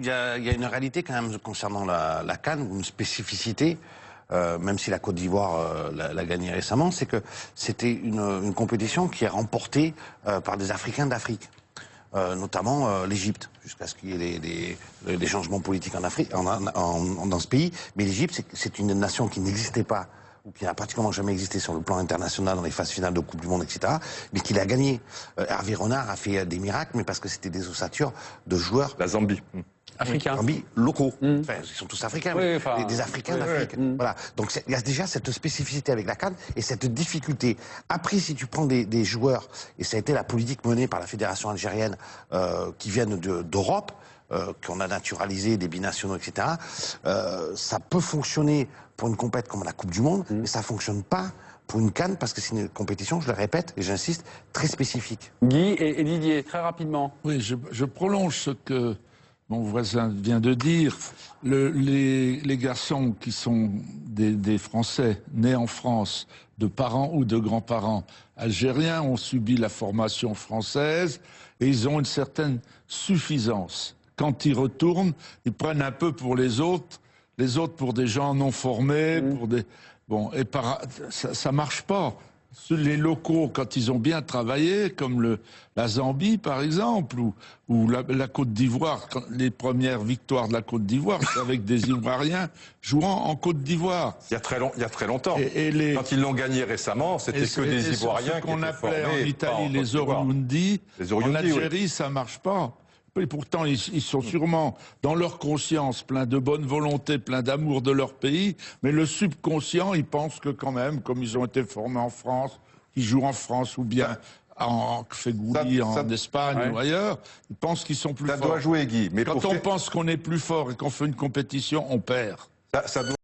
il y a une réalité quand même concernant la CAN, une spécificité, même si la Côte d'Ivoire l'a gagnée récemment, c'est que c'était une compétition qui est remportée par des Africains d'Afrique. Notamment l'Égypte, jusqu'à ce qu'il y ait des changements politiques en Afrique, dans ce pays. Mais l'Égypte, c'est une nation qui n'existait pas, ou qui n'a pratiquement jamais existé sur le plan international dans les phases finales de Coupe du Monde, etc., mais qui l'a gagné. Hervé Renard a fait des miracles, mais parce que c'était des ossatures de joueurs... La Zambie. Africains. Zambie locaux. Enfin, ils sont tous africains, Oui, mais enfin, des Africains d'Afrique. Voilà. Donc il y a déjà cette spécificité avec la CAN et cette difficulté. Après, si tu prends des joueurs, et ça a été la politique menée par la fédération algérienne, qui viennent d'Europe, qu'on a naturalisé, des binationaux, etc., ça peut fonctionner pour une compétition comme la Coupe du Monde, mais ça ne fonctionne pas pour une CAN parce que c'est une compétition, je le répète et j'insiste, très spécifique. Guy et Didier, très rapidement. Oui, je prolonge ce que mon voisin vient de dire. Les garçons qui sont des Français nés en France, de parents ou de grands-parents algériens, ont subi la formation française et ils ont une certaine suffisance. Quand ils retournent, ils prennent un peu pour les autres pour des gens non formés, pour des... Bon, et ça marche pas. Les locaux, quand ils ont bien travaillé, comme la Zambie par exemple, ou la Côte d'Ivoire, les premières victoires de la Côte d'Ivoire, c'est avec des Ivoiriens jouant en Côte d'Ivoire. Il y a très longtemps. Et quand ils l'ont gagné récemment, c'était que des Ivoiriens ce qu'on appelait en Italie les Oriundi. En Algérie, ça marche pas. Et pourtant, ils sont sûrement, dans leur conscience, pleins de bonne volonté, pleins d'amour de leur pays, mais le subconscient, ils pensent que quand même, comme ils ont été formés en France, ils jouent en France ou bien en Fégouli, en Espagne ou ailleurs, ils pensent qu'ils sont plus forts. Ça doit jouer, Guy. Mais quand on pense qu'on est plus fort et qu'on fait une compétition, on perd. Ça doit